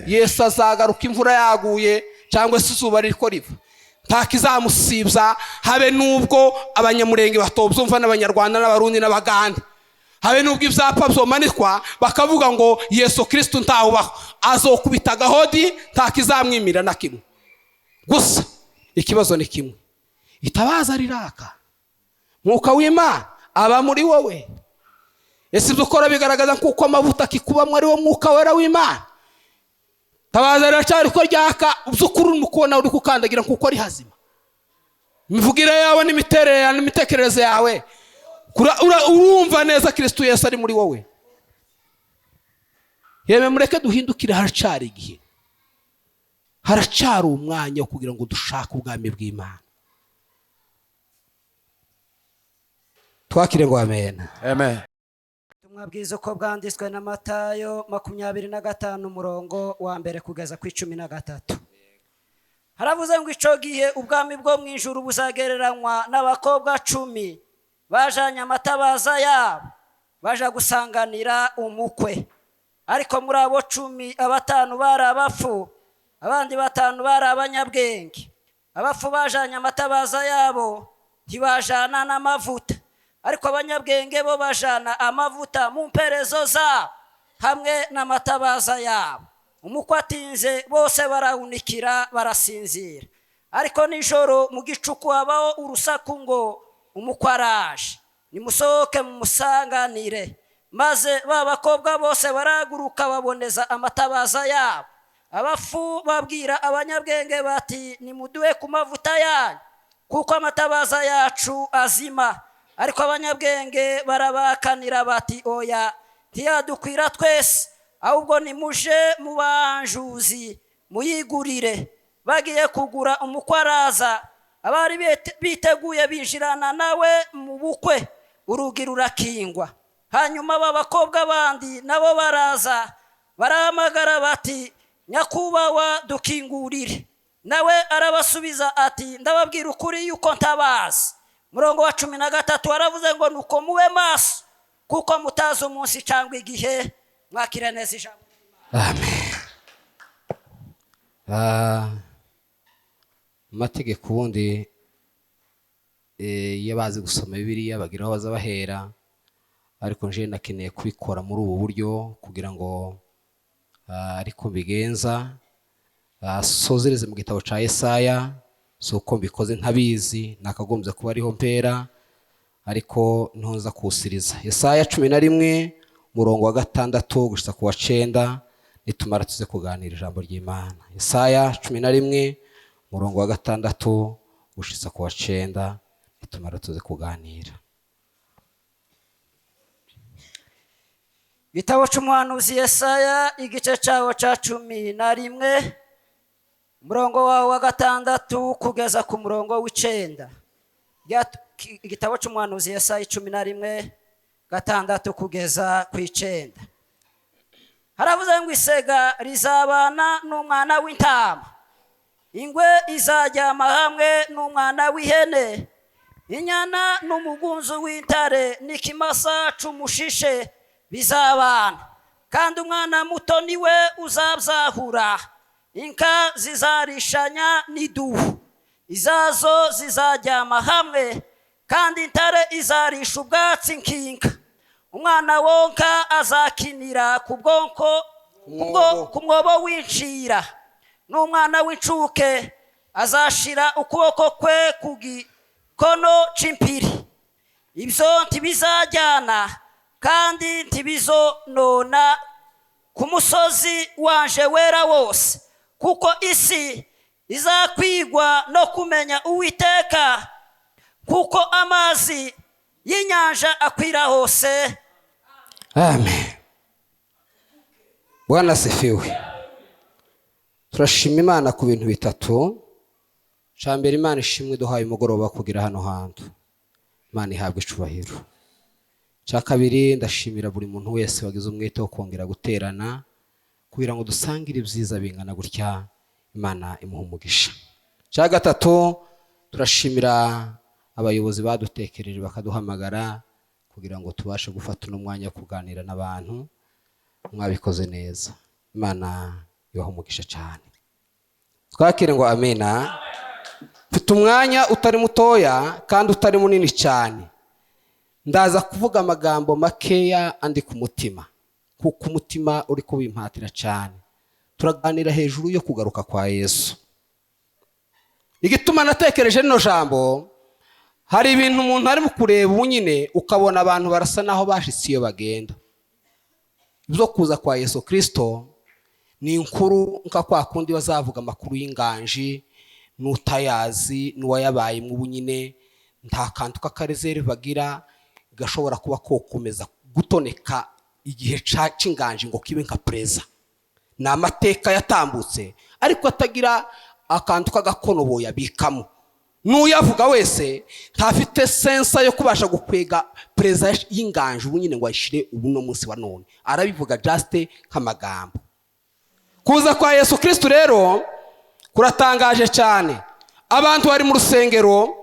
Yesu azagaruka imvura yaguye cyangwa se izuba ririko riva, nta kizamusibya, habe nubwo abanyamurenge batobyumva n'abanyarwanda n'abarundi n'abagande, habe nubwo ibyapa byomanikwa bakavuga ngo Yesu Kristo ntawubaho, azokubita gahodi, nta kizamwimira na kimwe. Gusa ikibazo ni kimwe, itabaza riraka, Mwuka w'Imana aba muri wowe. Ese ibyo ukora bigaragaza kuko amavuta akikubamwe ari wo Mwuka wera w'Imana. Tabaza riracyari ko ryaka, by'ukuri urimo kubona uri kukandagira kuko ari hazima. Imivugire yawe n'imiterere yawe n'imitekerereze yawe, urumva neza Kristo Yesu ari muri wowe. Yewe mureke duhindukire, haracari igihe, haracari umwanya wo kugira ngo dushake ubwami bw'Imana. Twakire ngo amen. Amen. Mwabwiza uko bwanditswe na Matayo 25 umurongo wa mbere kugeza ku 13. Haravuze ngo ico gihe ubwami bwo mu ijuru buzagereranywa n'abakobwa 10 bajanye amatabaza yabo baja gusanganira umukwe. Ariko muri abo 10 abatanu bari abafu, abandi 5 bari abanyabwenge. Abafu bajanye amatabaza yabo ntibajana n'amavuta, ariko abanyabwenge bo bajana amavuta mu mperezo zabo hamwe n'amatabaza yabo. Umukwe atinze bose barawunikira barasinzira, ariko nijoro mu gicuku habaho urusaku ngo umukwe araje, nimusohoke mumusanganire. Maze ba bakobwa bose baraguruka baboneza amatabaza yabo. Abafu babwira abanyabwenge bati nimuduhe ku mavuta yanyu kuko amatabaza yacu azima. Ariko abanyabwenge barabakanira bati oya, ntiyadukwira twese, ahubwo nimuje mu banjuzi muyigurire. Bagiye kugura umukwe araza, abari biteguye binjirana nawe mu bukwe, urugi rurakingwa. Hanyuma babakobwa bandi nabo baraza, barahamagara bati nyakubahwa dukingurire. Nawe arabasubiza ati ndababwira ukuri yuko ntabazi. Murongo wa 13 waravuze ngo nuko muwe maso kuko mutazi umunsi cyangwa igihe. Mwakire neza ijambo. Amen. Amategeko ubundi iyo bazi gusoma Bibiliya bagira aho baza bahera, ariko nje nakeneye kubikora muri ubu buryo kugira ngo ariko bigenza sozereze mu gitabo ca Yesaya. So uko mbikoze ntabizi, nakagombye kuba ariho mpera, ariko ntoza kusiriza. Yesaya 11 murongo wa 6 gushika ku wa 9, nitumara tuze kuganira ijambo ry'Imana. Yesaya 11 murongo wa 6 gushika ku wa 9, nitumara tuze kuganira. Gitabo cy'umuhanuzi Yesaya igice cyawo ca 11 murongo wa 6 kugeza ku murongo w'9. Igitabo cy'umuhanuzi Yesaya 11:6 kugeza ku 9. Haravuze ngo isega rizabana n'umwana w'intama, ingwe izajyama hamwe n'umwana w'ihene, inyana n'umugunzu w'intare n'ikimasa c'umushishe bizabana, kandi umwana muto niwe uzabyahura. Inka zizarishanya n'idubu, izazo zizajyama hamwe, kandi intare izarisha ubwatsi nk'inka. Umwana wonka azakinira ku mwobo w'incira, n'umwana w'incuke azashira ukuboko kwe ku gikono c'impiri. Ibyo ntibizajyana kandi ntibizonona ku musozi wanje wera wose, kuko isi izakwigwa no kumenya Uwiteka, kuko amazi y'inyanja akwira hose. Amen. Bwana sifiwe. Turashima Imana ku bintu bitatu. Cambere, Imana ishimwe duhaye umugoroba kugira hano hantu. Imana ihabwe icubahiro. Cya kabiri, ndashimira buri muntu wese wagize umwete wo kongera guterana kugira ngo dusangire ibyiza bingana gutya. Imana imuha umugisha. Cya gatatu, turashimira abayobozi badutekereje bakaduhamagara kugira ngo tubashe gufata n'umwanya wo kuganira n'abantu. Mwabikoze neza. Imana ibaha umugisha cyane. Twakire ngo amena. Mfite umwanya utari mutoya kandi utari munini cyane, ndaza kuvuga amagambo makeya andi ku mutima, kuko umutima uri kubimpatira cyane. Turaganira hejuru yo kugaruka kwa Yesu. Igituma natekereje rino jambo, hari ibintu umuntu ari kureba ubu nyine ukabona abantu barasa naho bashitse iyo bagenda. Ibyo kuza kwa Yesu Kristo ni inkuru nka kwa kundi bazavuga amakuru y'inganji, n'utayazi n'uwayabaye mu bunyine, nta kantu k'akarezeri bagira gashobora kuba kokomeza gutoneka igihe cy'inganji ngo kibe nka preza. Ni amateka yatambutse ariko atagira akantu k'agakonobo yabikamo. N'uyavuga wese ntafite sensa yo kubasha gukwega preza y'inganji ubu nyine ngo ayishire ubu no munsi wa none, arabivuga just nk'amagambo. Kuza kwa Yesu Kristo rero kuratangaje cyane. Abantu bari mu rusengero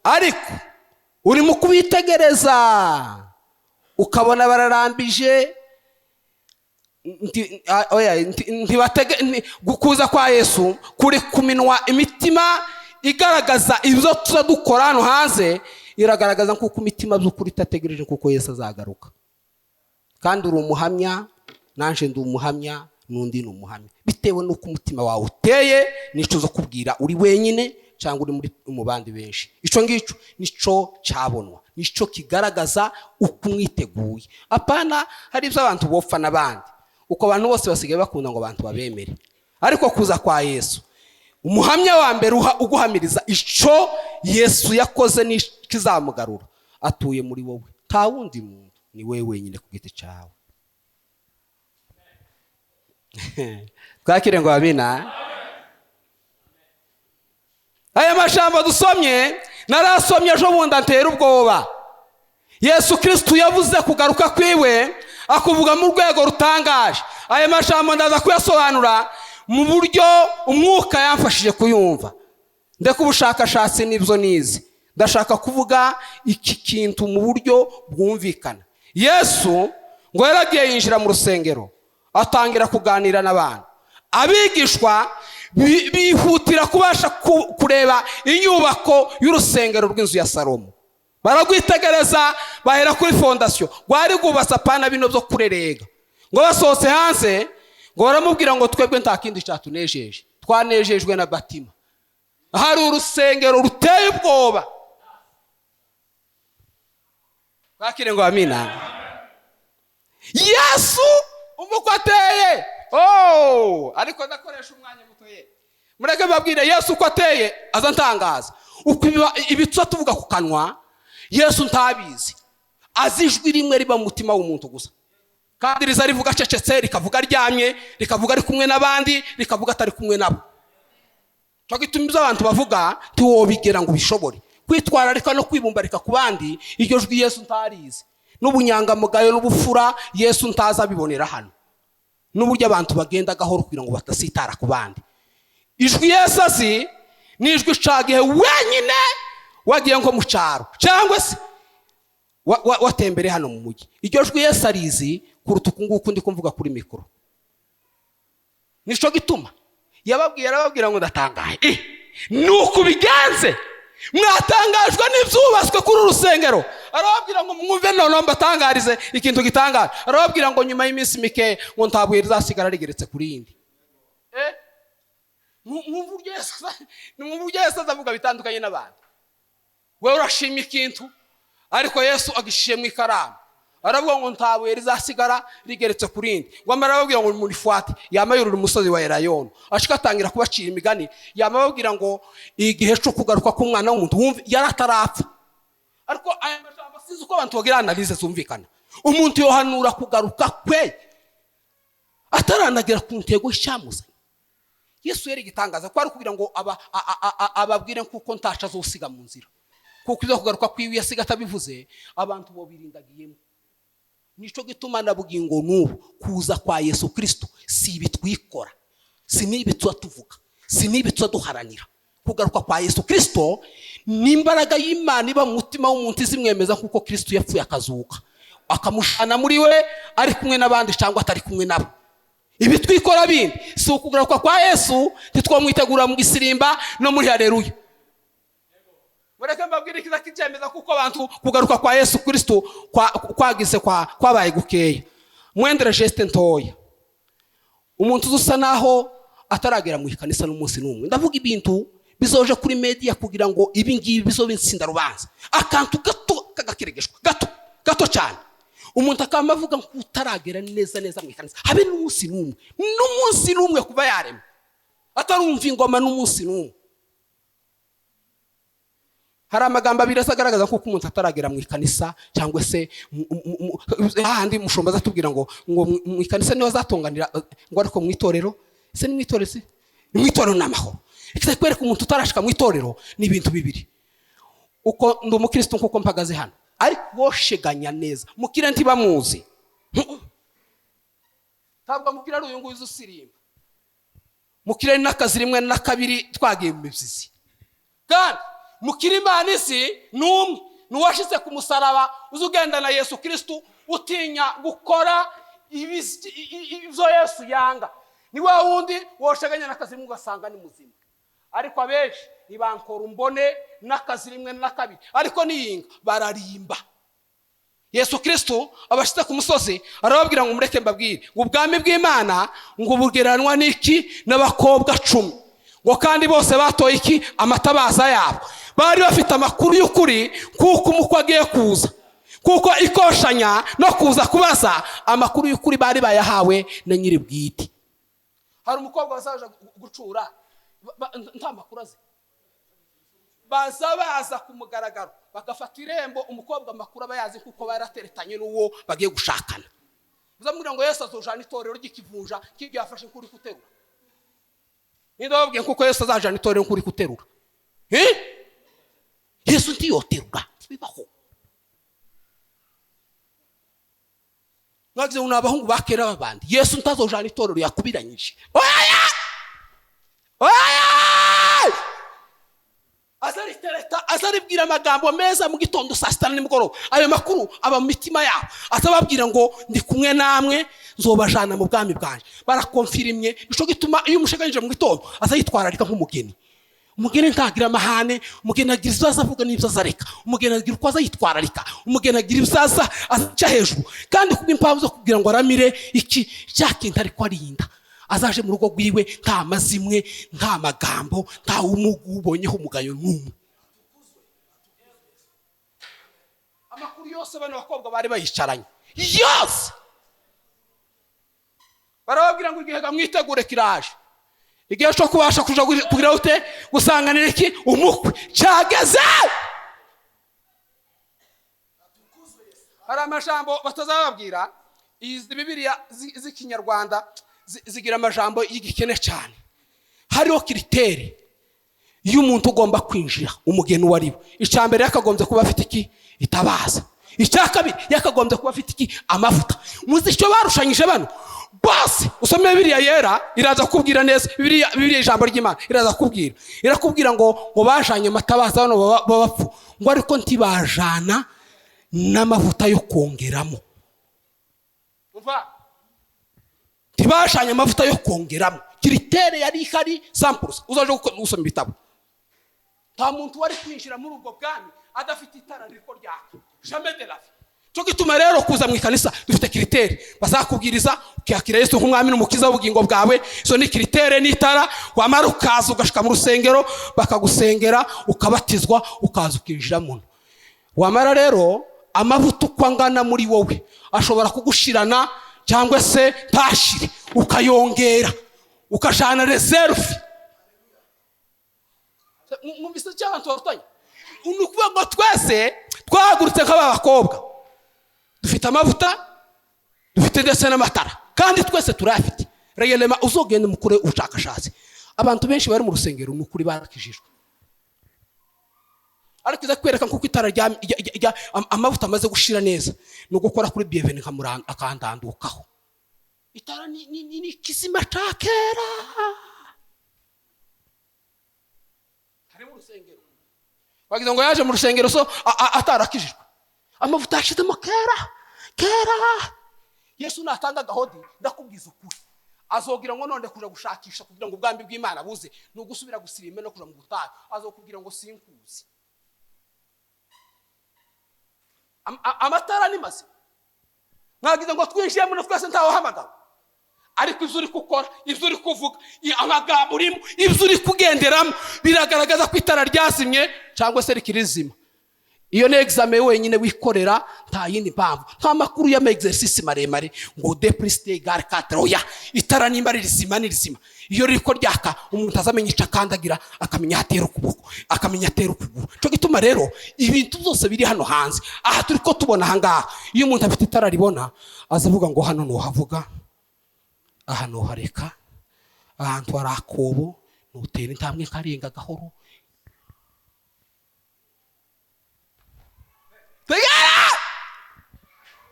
ariko uri mu kubitegereza ukabona bararambije. Kuza kwa Yesu kuri kuminwa imitima igaragaza ibyo dukora hano hanze, iragaragaza kuko imitima by'ukuri itategereje kuko Yesu azagaruka. Kandi uri umuhamya, nanje ndi umuhamya, n'undi ni umuhamya, bitewe n'uko umutima wawe uteye n'icyo zo kubwira uri wenyine cyangwa uri mu bandi benshi. Icyo ngicyo nico cyabonwa, nico kigaragaza uko mwiteguye. Apana hari ibyo abantu bopfa n'abandi, uko abantu bose basigaye bakunda ngo abantu babemere. Ariko kuza kwa Yesu, umuhamya wa mbere uguhamiriza icyo Yesu yakoze n'ikizamugarura, atuye muri wowe, nta wundi muntu, ni wewe wenyine ku giti cyawe. Twakire ngo amina. Aya majambo dusomye narasomye ejo bundi antera ubwoba. Yesu Kristo yavuze kugaruka kwiwe akuvuga mu rwego rutangaje. Aya majambo ndaza kuyasobanura mu buryo umwuka yamfashije kuyumva. Ndeka ubushakashatsi n'ibyo nizi, ndashaka kuvuga iki kintu mu buryo bwumvikana. Yesu ngo yaragiye yinjira mu rusengero, atangira kuganira n'abantu. Abigishwa bihutira kubasha kureba inyubako y'urusengero rw'inzu ya Salomo. Baragwitegereza bahera kuri fondasiyo, rwari rwubatse apana bino byo kurerega. Ngo basohotse hanze ngo baramubwira ngo twebwe nta kindi cyatunejeje, twanejejwe na batima. Hari urusengero ruteye ubwoba. Bakire ngo amina. Yesu umuko ateye, ariko ndakoresha umwanya mutoye. Mureke babwire Yesu uko ateye azantangaza. Uko ibitso tuvuga ku kanwa Yesu ntabizi, azijwi rimwe riba mu mutima w'umuntu gusa. Kandi riza rivuga cecetse, rikavuga ryamye, rikavuga ari kumwe n'abandi, rikavuga atari kumwe nabo. Cyo gituma ibyo abantu bavuga ntiwobigera ngo bishobore kwitwararika no kwibumbarika ku bandi. Iryo jwi Yesu ntarizi, n'ubunyangamugayo n'ubufura Yesu ntaza bibonera hano, n'uburyo abantu bagenda gahoro kugira ngo batasitara ku bandi. Ijwi Yesu azi ni ijwi cagihe wenyine wagiye ngo mu cyaro cyangwa se watembere hano mu mujyi. Iryo jwi Yesu arizi kuruta ukunguku ndi kumvuga kuri mikoro. Nico gituma arababwira ngo ndatangaye. Nuko biganze mwatangajwe n'ibyubaswe kuri urusengero. Arababwira ngo mwumve none mbatangarize ikintu gitangaje. Arababwira ngo nyuma y'iminsi mike ngo ntabuye rizasigara rigeretse kuri yindi. Mwumva Yesu azavuga bitandukanye n'abantu. Wewe urashima ikintu ariko Yesu agishiye mu ikaramu. Aravuga ngo ntabuye rizasigara rigeretse kuri yindi. Ngo arababwira ngo muri Fuati yamayurura umusozi wa Elayono, ashikatangira kubacira imigani. Yamababwira ngo igihe cyo kugaruka k'umwana w'umuntu wumve yaratarapfa. Ariko aya majambo sizo uko abantu bagira analize zumvikana. Umuntu yohanura kugaruka kwe ataranagira ku ntego y'icyamuze. Yesu yari gitangaza ko ari kugira ngo ababwire kuko ntaca azosiga mu nzira, kuko izo kugaruka kwiwe yasiga atabivuze abantu bo birindagiyemo. Nico gituma nabugingo n'ubu kuza kwa Yesu Kristo si ibitwikora, si n'ibitwa tuvuga, si n'ibitwa duharanira. Kugaruka kwa Yesu Kristo ni imbaraga y'Imana iba mu mutima w'umuntu izimwemeza kuko Kristo yapfuye akazuka, akamushana muri we ari kumwe n'abandi cyangwa atari kumwe nabo. ibi twikora bindi si ukugaruka kwa Yesu ntitwamwitegura mu gisirimba no muri haleluya. Mureke mbabwire ikiza kicyemeza kuko abantu kugaruka kwa Yesu Kristo kwagize kwabaye gukeya. Mwendere geste ntoya, umuntu usa naho ataragera mu ikanisa n'umunsi n'umwe. Ndavuga ibintu bizoje kuri media kugira ngo ibi ngibi bizobe insinda rubanza. Akantu gato kagakiregeshwa gato cyane, umuntu akamavuga ngo utaragera neza mu ikanisa habe n'umunsi n'umwe kuba yarema atarumva ingoma n'umunsi n'umwe. Hari amagambo abiri azagaragaza ko umuntu ataragera mu ikanisa, cyangwa se ahandi mushomba zatubwira ngo mu ikanisa niho zatonganira ngo ariko mu itorero se ni mu itorero n'amahoro. Ikizakwereka umuntu utarashika mu itorero ni ibintu bibiri. Uko ndi umukristo nkuko mpagaze hano ariko bosheganya neza mukire ntibamuzi, ntabwo mukire ari uyu nguyu usirimba, mukire n'akazi rimwe na kabiri twagiye mu mibyizi. Kandi mukire Imana isi n'umwe n'uwashyize ku musaraba uzugenda na Yesu Kristo utinya gukora ibyo Yesu yanga. Ni wa wundi wosheganya n'akazi rimwe ugasanga ni muzima, ariko abenshi nibankora umbone n'akazi rimwe na kabiri ariko niyinga bararimba. Yesu Kristo abashyize ku musozi arababwira ngo mureke mbabwire ngo ubwami bw'Imana ngo bugeranwa n'iki n'abakobwa 10 ngo kandi bose batoye iki amatabaza yabo. Bari bafite amakuru y'ukuri kuko umukwe agiye kuza, kuko ikoshanya no kuza kubaza amakuru y'ukuri bari bayahawe na nyiri bwite. Hari umukobwa wazaje gucura nta makuru azi, baza kumugaragaro bagafata irembo, umukobwa amakuru aba yazi kuko barateretanye n'uwo bagiye gushakana. Uzamubwira ngo Yesu azojana itorero ry'ikivunja kibyo yafashe kuri kuterura. Ndababwiye kuko Yesu azajana itorero kuri kuterura. Yesu ntiyoterura bibaho. Mwagize unabahungu bakera babandi, Yesu ntazojana itorero yakubiranyije. Azaribwira amagambo meza mu gitondo saa 6 nimugoroba. Ayo makuru aba mu mitima yabo, azababwira ngo ndi kumwe namwe nzobajana mu bwami bwanje. Barakonfirimye ico gituma iyo umusheganyije mu gitondo azayitwararika nk'umugeni. Umugeni ntagira amahane, umugeni agira izaza avuga n'ibyo azareka, umugeni agira uko azayitwararika, umugeni agira ibizaza aca hejuru. Kandi kubw'impamvu zo kugira ngo aramire iki cyakintu ariko arinda, azaje mu rugo rwiwe nta mazimwe, nta magambo, nta umugubonyeho umugayo n'umwe. Amakuru yose bano bakobwa bari bayicaranye yose barababwira ngo igihe gamwitegure kiraje, igihe cyo kubasha kuja kugira ute gusanganira iki umukwe cyageze. Hari amajambo batazababwira, izi Bibiliya z'ikinyarwanda zigira amajambo y'igikene cyane. Hariho kiritere y'umuntu ugomba kwinjira umugeni waribo. Icambere yakagombye kuba afite iki itabaza, icyakabiri yakagombye kuba afite iki amavuta. Muzi icyo barushanyije bano bose. Usome Bibiliya yera iraza kubwira neza, Bibiliya ijambo ry'Imana iraza kubwira, irakubwira ngo bajanye amatabaza bano babapfu ngo ariko ntibajana n'amavuta yo kongeramo. Umva, ntibashanye amavuta yo kongeramo. Kiritere yari ihari samples. Uzaje gusoma ibitabo, nta muntu wari kwinjira muri ubwo bwami adafite itara riko ryaka jamais de la vie. Cyo gituma rero kuza mu ikanisa dufite kiritere bazakubwiriza ukiyakira Yesu nk'umwami n'umukiza w'ubugingo bwawe. So ni kiritere n'itara, wamara ukaza ugashika mu rusengero bakagusengera ukabatizwa ukaza ukinjira muno. Wamara rero amavuta uko angana muri wowe ashobora kugushirana cyangwa se ntashire, ukayongera ukajana reserve. Mwumvise cy'abantu barutanye. Unukuvuga ngo twese twahagurutse nk'abakobwa dufite amavuta, dufite ndetse n'amatara, kandi twese turafite reyelema. Uzogenda mukure ubushakashatsi, abantu benshi bari mu rusengero n'ukuri barakijijwe, ariko iza kwereka kuko itara rya amavuta amaze gushira neza no gukora kuri bienvenue nkamuranga akandandukaho. Itara ni kisima cakera hari mu rusengero. Wagize ngo yaje mu rusengero so atarakijijwe, amavuta ashizemo kera. Yesu natanga gahodi ndakubwiza ukuri, azogira ngo none kuja gushakisha kugira ngo ubwambi bw'Imana buze no gusubira gusirima no kuja mu gutaha, azokubwira ngo sinkuzi. Amatara ni maze mwagize ngo twinjiye muri twese ntaho hamagara, ariko ibyo uri gukora, ibyo uri kuvuga, amagambo urimo, ibyo uri kugenderamo biragaragaza ko itara ryazimye cyangwa se rikirizima. Iyo ni examen wenyine wikorera, nta yindi mpamvu, nta makuru y'ama exercice maremare ngo de plus de égal 4. Oya, itara nimba rizima ni rizima. Iyo riko ryaka umuntu azamenya icakandagira, akamenya atera ukuboko, akamenya atera ukuguru. Cyo gituma rero ibintu byose biri hano hanze aha turi ko tubona hangaha, iyo umuntu afite itara ribona azavuga ngo hano no havuga, aha no hareka, ahantu hari akobo nutera intambwe karenga gahoro. Tegera!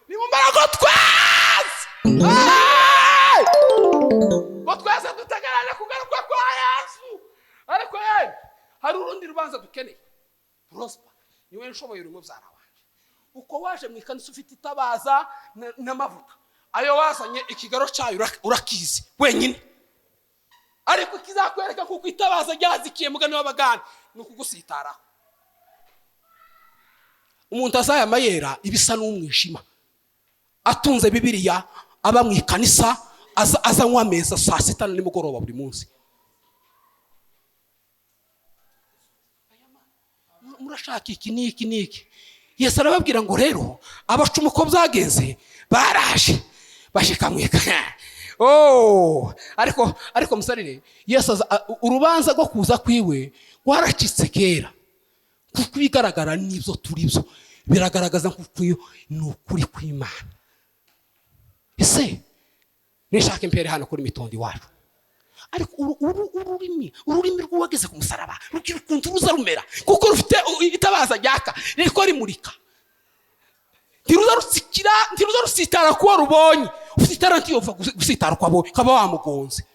Ni mumara twese! Twese dutegerane kugaruka kwa Yesu. Ariko hari urundi rubanza dukeneye. Prosper, niwe nshoboye urimo byara wanje. Uko waje mu ikanisa ufite itabaza n'amavuta, ayo wazanye ikigaro cyayo urakizi wenyine. Ariko kizakwereka kuko itabaza ryazikiye mugani w'abagani nuko gusitaraho. Umuntu azaya mayera ibisa n'umwijima, atunze Bibiliya, aba mu ikanisa, azanywa ameza saa 6 nimugoroba buri munsi. Murashaka iki niki. Yesu arababwira ngo rero abacuma uko byagenze baraje bashikamweka. Ariko musarire Yesu urubanza rwo kuza kwiwe waracitse kera, kuko bigaragara n'ibyo turi byo biragaragaza kuko ni ukuri kw'Imana. Ese nishaka impere hano kuri mitondi wacu, ariko ururimi rw'uwageze ku musaraba rugira ukuntu ruza rumera, kuko rufite itabaza ryaka riko rimurika, ntiruza rusitara kuwa rubonye. Ufite itara ntiyova gusitara kwa bo kaba wamugonze.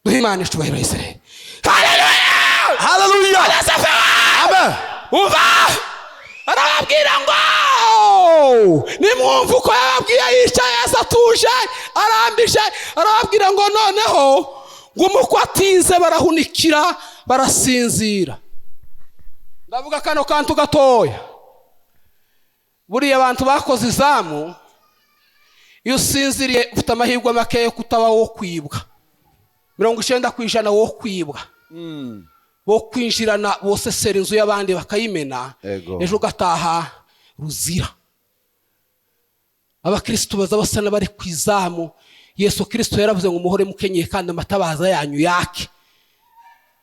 Imana ishubahiro Israel. Hallelujah! Hallelujah! Amen. Uva! Arababwira ngo nimwumva uko yababwiye yicaye Yesu atuje arambije, arababwira ngo noneho ngo umuko atinze barahunikira barasinzira. Ndavuga kano kantu gatoya, buriya abantu bakoze izamu, iyo usinziriye ufite amahirwe make yo kutaba wo kwibwa. 90% wo kwibwa, wo kwinjirana bose sera inzu y'abandi bakayimena, ejo gataha ruzira. Abakristo baza basana bari kwizamu. Yesu Kristo yaravuze ngo muhore mukenyeye kandi amatabaza yanyu yake,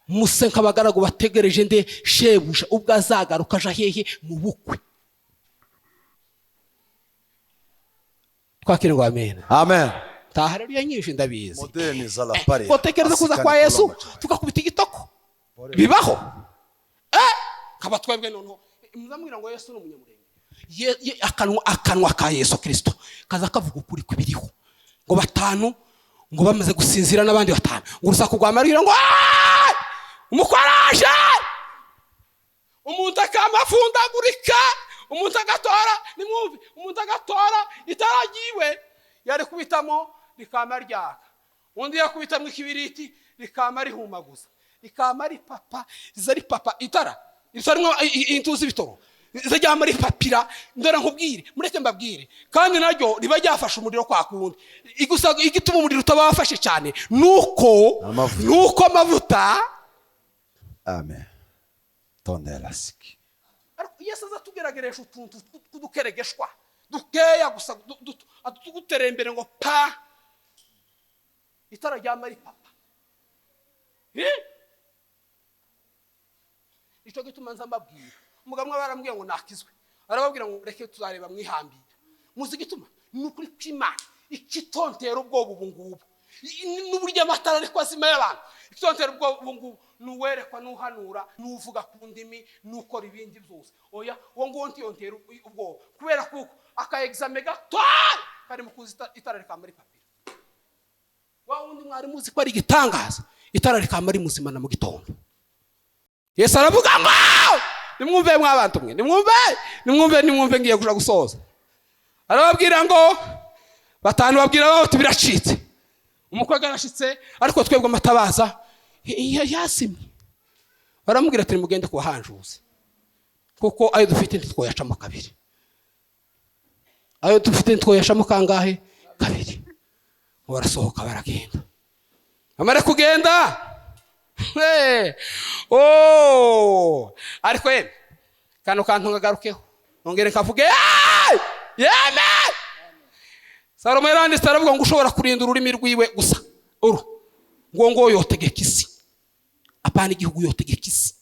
muse nk'abagaragu bategereje nde shebuja ubwo azagaruka aje hehe mu bukwe. Twakire ngo amen. Amen. Tahareruya nyinshi ndabizi. Modeni za la pare. Kotekereza kuza kwa Yesu tukakubita igitoko. Bibaho. Kaba twebwe noneho muzamwira ngo Yesu n'umunyamurenge. Akanwa ka Yesu Kristo kaza kavuga ukuri kwibiriho. Ngo batanu ngo bamaze gusinzira n'abandi batanu. Ngo urusaku rwamarira ngo umukwaraje. Umuntu akamafundagurika, umuntu agatora, nimwumve, umuntu agatora itaragiwe yari kubitamo likama ryaka, undi yakubitamo ikibiriti likama rihumaguza, likama ripapa zari papa itara isarimo intuzi bitoro zijyama ripapira. Ndora nkubwire mureke mbabwire kandi naryo riba ryafasha umuriro kwa kundi, igusa igituma umuriro utabafashe cyane nuko amavuta. Amen. Tondelasiki. Yesu azatugerageresha utuntu kudukeregeshwa dukeya gusa tuguterembere ngo pa itara ryama ripapa. Icyo gituma nza mbabwira umugamwa barambwiye ngo nakizwe, arababwira ngo reke tuzareba mwihambira. Muzi gituma nukuri kw'Imana ikitontera ubwoba ubu ngubu n'uburyo amatara ariko azima y'abantu. Ikitontera ubwoba ubu ngubu nuwerekwa nuhanura nuvuga ku ndimi nukora ibindi byose. Oya wo ngo ntiyontera ubwoba kubera kuko aka examen gato kari mu kuzita itara rikama ripapira. wundi mwari muzi ko ari igitangaza itara rikama ari muzima na mu gitondo. Yesu aravuga ngo nimwumve mwabantu mwe, nimwumve ngiye kuja gusoza. Arababwira ngo batanu babwira babo biracitse. Umukwe garashitse ariko twebwe amatabaza yasimye. Baramubwira ati mugende kuhanjuza. Kuko ayo dufite ntitwoyacamo kabiri. Ayo dufite ntitwoyacamo kangahe? Kabiri. Barasohoka baragenda. Amare kugenda. Ariko kano kantu ngagarukeho. Nongere kavuge yeme. Salomo yaranditse aravuga ngo ushobora kurinda ururimi rwiwe gusa. Ngo yotegeka isi. Apana igihugu yotegeka isi.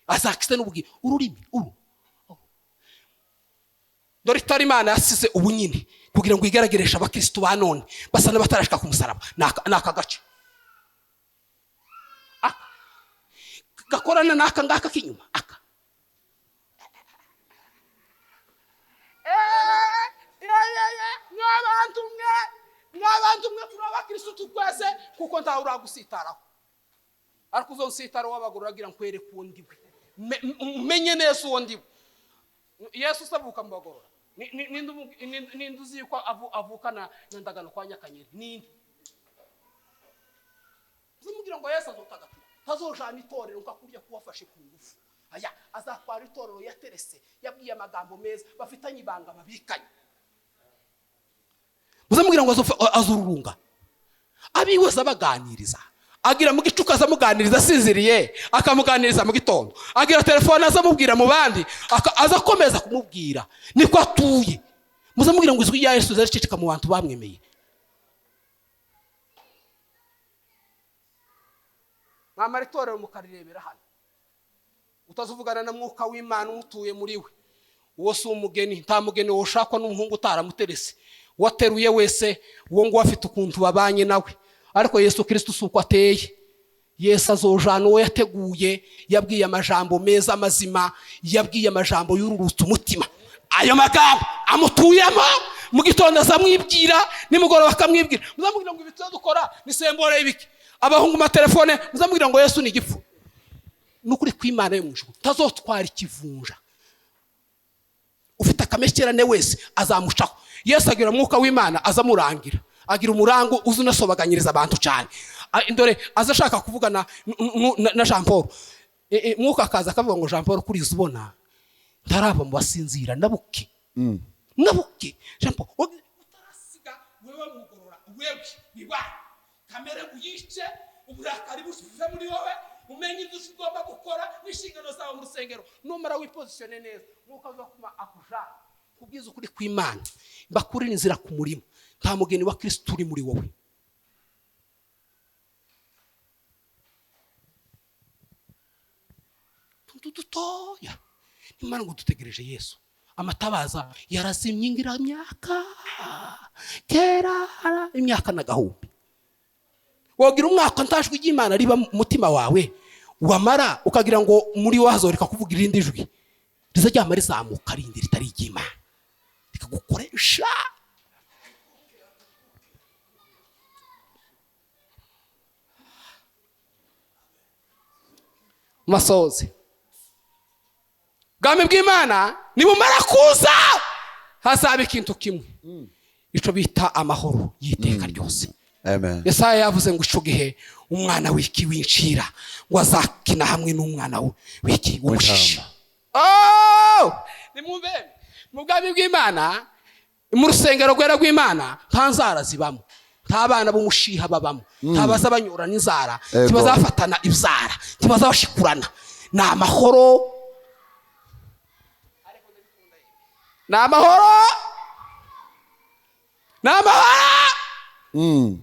Azakise n'ubugi ururimi Dore itari Imana yasize ubunyine kugira ngo igarageresha abakristo ba none basa n'abatarashika ku musaraba. Nakagace gakorana naka ngaka kinyuma aka n'abantu mwe turabakristo tukwese kuko ntawe uragusitaraho. Ariko uzonsitara wabagura agira nkwere kundi we menye neza uwo ndiwe. Yesu sabuka mbagorora ninde uzi ko avukana ndagano kwa Nyakanyeri ninde zimugira ngo Yesu azotaga tazojana itorero ukakurya kuwafashe ku ngufu. Aya azatwara itorero yaterese yabwiye amagambo meza bafitanye ibanga babikanye. Muzamugira ngo azururunga abiwe zabaganiriza. Agira mu gicuka azamuganiriza asinziriye akamuganiriza mu gitondo. Agira telefone azamubwira mu bandi azakomeza kumubwira niko atuye. Muzamugira ngo izwi ya Yesu zariceceka mu bantu bamwemeye. Mwamara itorero mukarirebera hano. Utazuvugana na mwuka w'Imana umutuye muri we. Uwo si umugeni, nta mugeni woshakwa n'umuhungu utaramuterese. Wateruye wese uwo ngo afite ukuntu babanye nawe. Ariko Yesu Kristo suko ateye. Yesu azojana uwo yateguye, yabwiye amajambo meza mazima, yabwiye amajambo yururutse umutima. Ayo magambo amutuyemo mu gitondo azamwibwira nimugoroba akamwibwira. Muzamubwira ngo ibitso dukora ni sembore y'ibiki. Abahungu ma telefone muzamubwira ngo Yesu ni igifu. Nukuri kw'Imana yo mujuru tazotwara ikivunja. Ufite akamekerane wese azamucaho. Yesu agira mwuka w'Imana azamurangira. Agira umurango uzunasobaganyiriza abantu cyane. Ndore azashaka kuvugana na Jean Paul. Mwuka akaza akavuga ngo Jean Paul kuri zubona ndaraba mu basinzira nabuke. Nabuke Jean Paul utarasiga wewe mugorora wewe biba kamere uyice uburakari busubize muri wowe umenye ibyo ugomba gukora n'inshingano zawe mu rusengero numara wipositione neza. Mwuka azakuma akuja kubwiza ukuri kw'Imana bakuri inzira ku murimo. Nta mugeni wa Kristo uri muri wowe. Tutoya Imana ngo dutegereje Yesu. Amatabaza yarazimye ngira myaka kera imyaka nagahumbi. Wogira umwaka ntajwe y'Imana riba mu mutima wawe wamara ukagira ngo muri wazoreka kuvuga irindi jwi rizajyama rizamuka rindi ritari y'Imana rikagukoresha. Masozi bwami bw'Imana nibumara kuza hazaba ikintu kimwe ico bita amahoro y'iteka ryose. Amen. Yesaya yavuze ngo ico gihe umwana wiki wincira ngo azakina hamwe n'umwana wiki w'umushisha. Nimwumve mu bwami bw'Imana mu rusengero rwera rw'Imana nta nzara zibamo, nta bana b'umushiha babamo, nta bazabanyura n'inzara, tibazafatana ibzara, tibazabashikurana. Na amahoro, na amahoro, na amahoro,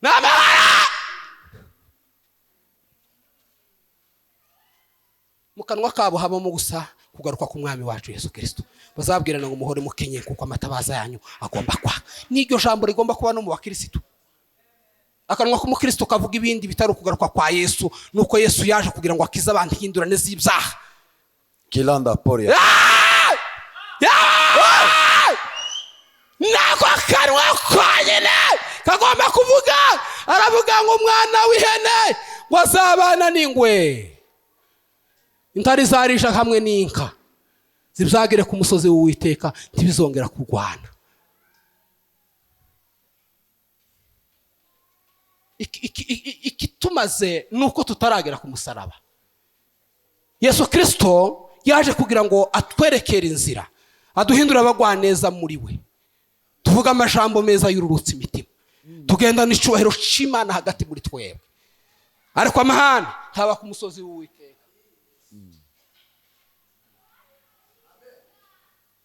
na amahoro. Mu kanwa kabo habamo gusa kugaruka ku mwami wacu Yesu Kristo. Bazabwirana ngo muhore mukenye kuko amatabaza yanyu agomba kwa. N'iryo jambo rigomba kuba no mu bakristo. Akanwa ku mukristo kavuga ibindi bitari kugaruka kwa Yesu, nuko Yesu yaje kugira ngo akize abantu hindurane z'ibyaha. Kilanda poria. nako kanwa konyine kagomba kuvuga. Aravuga ngo umwana w'ihene ngo azabana n'ingwe, intare zarisha hamwe n'inka, zibzagire ku musozi w'Uwiteka, ntibizongera kurwana. Ikitumaze nuko tutaragera ku musaraba. Yesu Kristo yaje kugira ngo atwerekere inzira, aduhindura abagwaneza muri we, tuvuga amajambo meza y'ururutse imitima, tugenda n'icubahiro c'Imana hagati muri twebwe. Ariko amahane ntaba ku musozi w'Uwiteka.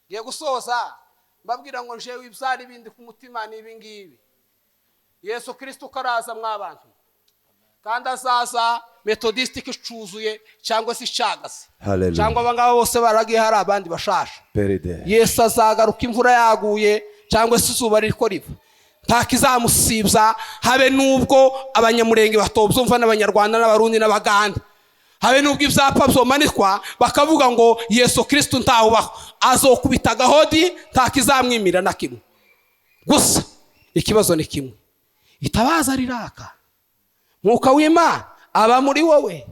Ngiye gusoza mbabwira ngo jewe ibyari bindi ku mutima ni ibi ngibi. Yesu Kristo karaza mw'abantu, kandi azaza metodistic icuzuye cyangwa se icagase, cyangwa abangaba bose baragiye hari abandi bashasha. Yesu azagaruka imvura yaguye cyangwa se izuba ririko riva, ntakizamusibza, habe nubwo abanyamurenge batobyumva n'abanyarwanda n'abarundi n'abagande, habe nubwo ibyapa byomanikwa bakavuga ngo Yesu Kristo ntawubaho, azokubita gahodi, ntakizamwimira na kimwe. Gusa ikibazo ni kimwe, itabaza riraka, Mwuka w'Imana aba muri wowe.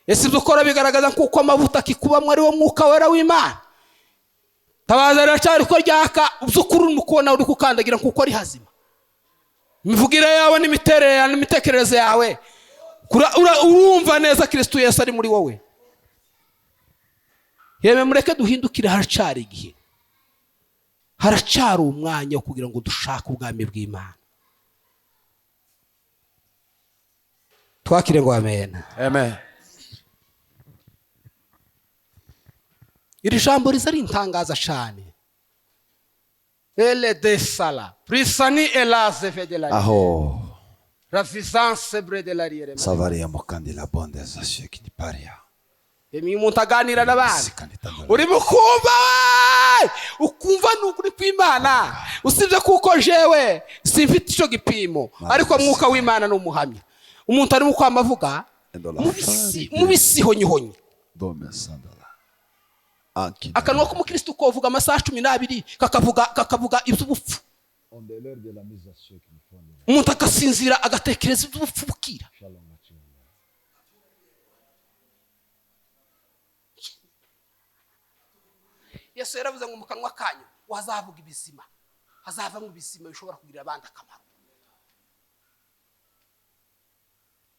Ese ibyo ukora bigaragaza kuko amavuta akikubamwe ari wo Mwuka wera w'Imana. Tabaza riracyari ko ryaka, by'ukuri urimo kubona uri kukandagira kuko ari hazima. Imivugire yawe n'imiterere n'imitekerereze yawe, urumva neza Kristo Yesu ari muri wowe. Yeme mureke duhindukire, haracari igihe, haracari umwanya wo kugira ngo dushake ubwami bw'Imana. Twakire ngo amen. Amen. Iri jambo riza rintangaza cyane. Ele de sala prisani elaze fedela Aho la puissance bre de la riere savaria mokandi la bonde za sheki paria. Emi muntaganira n'abandi uri mukumva, ukumva n'ukuri kw'Imana, usibye kuko jewe simfite ico gipimo, ariko Mwuka w'Imana n'umuhamya. Umuntu ari mukwama avuga mubisi honyihonyi, akanwa k'umukristo kovuga amasaha 12 kakavuga iby'ubupfu. Umuntu akasinzira agatekereza iby'ubupfu bukira. Yesu yaravuze ngo mu kanwa kanyu wazavuga ibizima, hazavamo ibizima bishobora kugirira abandi akamaro.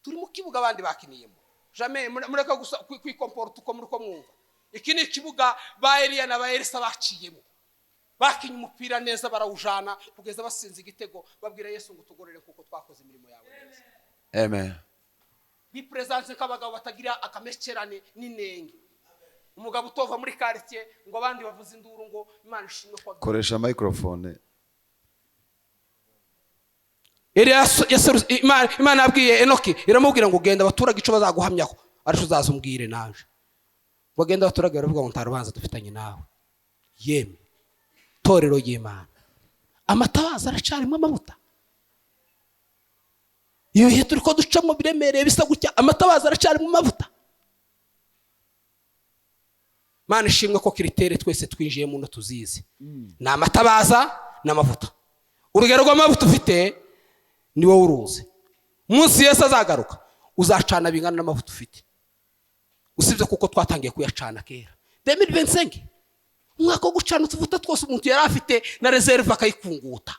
Turi mu kibuga abandi bakiniyemo, jamais mureka gusa kwikomporta uko muri ko mwumva. Iki ni ikibuga ba Eliya na ba Elisa baciyemo, bakinye umupira neza barawujana kugeza basinze igitego, babwira Yesu ngo tugorere kuko twakoze imirimo yawe neza. Amen. Bi presence k'abagabo batagira akamekerane n'inenge. Umugabo utova muri quartier ngo abandi bavuze induru ngo Imana ishimwe kwa koresha microphone. Imana yabwiye Enoki, iramubwira ngo genda abaturage ico bazaguhamyaho, ariko uzazumbwire naje. Ngo genda abaturage baravuga ngo ntarubanza dufitanye nawe. Yeme torero y'Imana, amatabaza aracarimo amavuta. Iyo bihe turiko ducamo biremereye bisa gutya, amatabaza aracarimo amavuta. Mana ishimwe ko kiritere twese twinjiye mu no tuzizi. Na amatabaza n'amavuta. Urugero rw'amavuta ufite ni wowe uruzi. Umunsi Yesu azagaruka uzacana bingana n'amavuta ufite, usibye kuko twatangiye kuyacana kera 2025. Umwaka wo gucana utuvuta twose umuntu yari afite na reserve akayikunguta.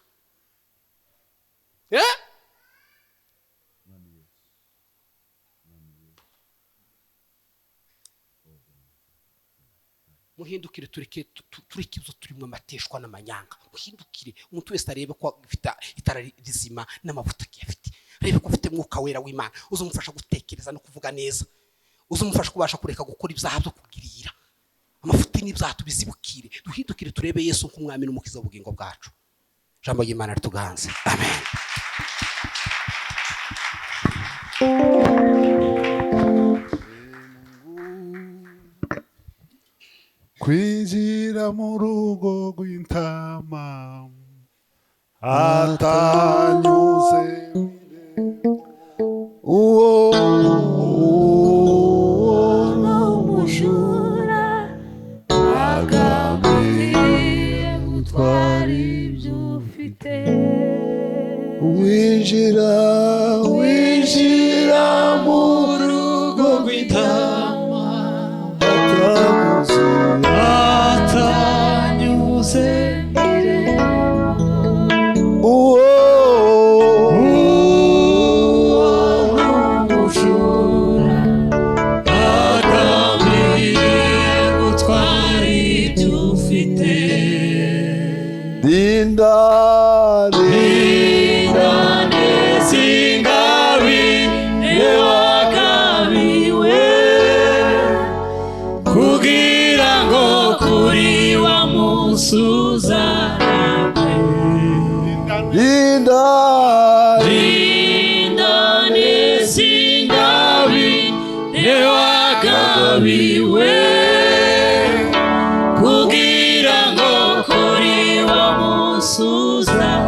Muhindukire tureke turikizo turimo amateshwa n'amanyanga. Muhindukire umuntu wese arebe ko afite itara rizima n'amavuta afite, arebe ko afite Mwuka wera w'Imana uzumufasha gutekereza no kuvuga neza, uzumufasha kubasha kureka gukora ibyaha byo kugirira amafuti n'ibyaha tubizibukire. Duhindukire turebe Yesu nk'umwami n'umukiza w'ubugingo bwacu. Jambo y'Imana rituganze. Amen. Kwinjira mu rugo rw'intama atanyuze uwo n'umujura agambiriye gutwara winjira winjira mu rugo rw'intama atanyuze uwo n'umujura agambiriye gutwara ibyo ufite. Dinda nezingabi newagabiwe kugira ngo kuri wa musuzane. Dinda nezingabi newagabiwe kugira ngo kuri wa musuzane.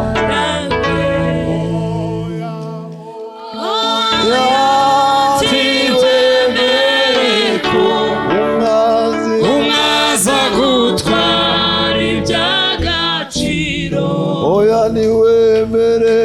Umwaza gutwara iby'agaciro oya niwemere